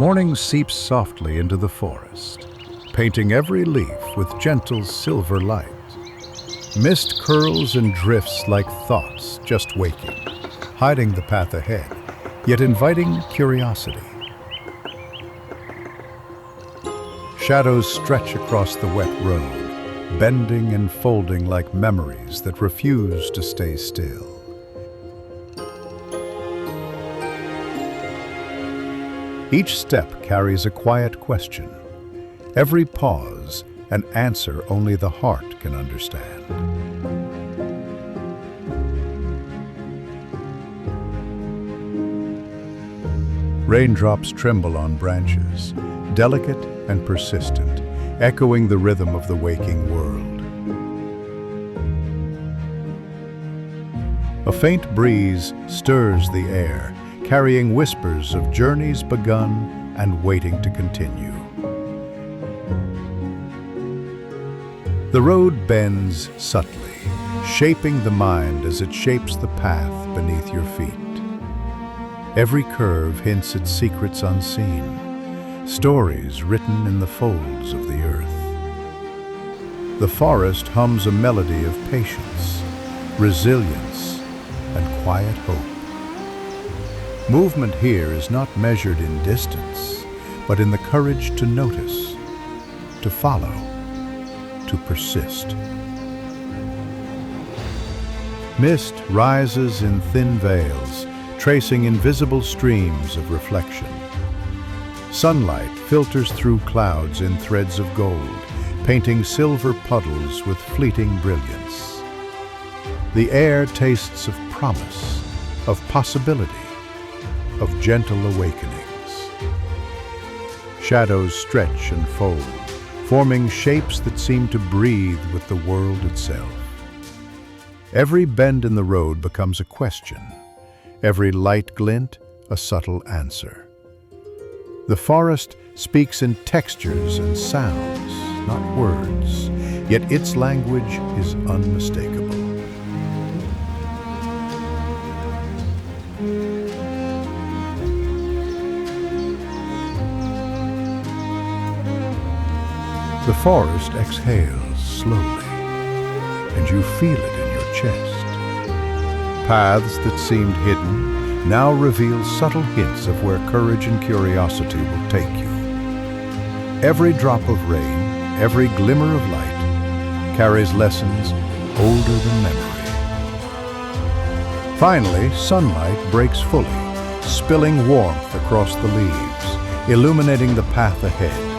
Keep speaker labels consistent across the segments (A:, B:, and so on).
A: Morning seeps softly into the forest, painting every leaf with gentle silver light. Mist curls and drifts like thoughts just waking, hiding the path ahead, yet inviting curiosity. Shadows stretch across the wet road, bending and folding like memories that refuse to stay still. Each step carries a quiet question. Every pause, an answer only the heart can understand. Raindrops tremble on branches, delicate and persistent, echoing the rhythm of the waking world. A faint breeze stirs the air, carrying whispers of journeys begun and waiting to continue. The road bends subtly, shaping the mind as it shapes the path beneath your feet. Every curve hints at secrets unseen, stories written in the folds of the earth. The forest hums a melody of patience, resilience, and quiet hope. Movement here is not measured in distance, but in the courage to notice, to follow, to persist. Mist rises in thin veils, tracing invisible streams of reflection. Sunlight filters through clouds in threads of gold, painting silver puddles with fleeting brilliance. The air tastes of promise, of possibility, of gentle awakenings. Shadows stretch and fold, forming shapes that seem to breathe with the world itself. Every bend in the road becomes a question, every light glint a subtle answer. The forest speaks in textures and sounds, not words, yet its language is unmistakable. The forest exhales slowly, and you feel it in your chest. Paths that seemed hidden now reveal subtle hints of where courage and curiosity will take you. Every drop of rain, every glimmer of light, carries lessons older than memory. Finally, sunlight breaks fully, spilling warmth across the leaves, illuminating the path ahead.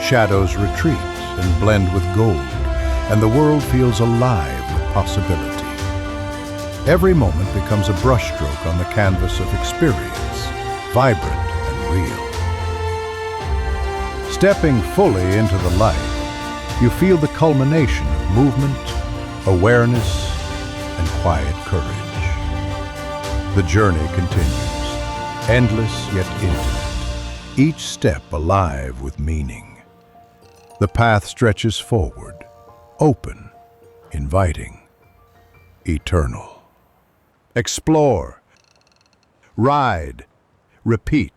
A: Shadows retreat and blend with gold, and the world feels alive with possibility. Every moment becomes a brushstroke on the canvas of experience, vibrant and real. Stepping fully into the light, you feel the culmination of movement, awareness, and quiet courage. The journey continues, endless yet intimate, each step alive with meaning. The path stretches forward, open, inviting, eternal. Explore, ride, repeat.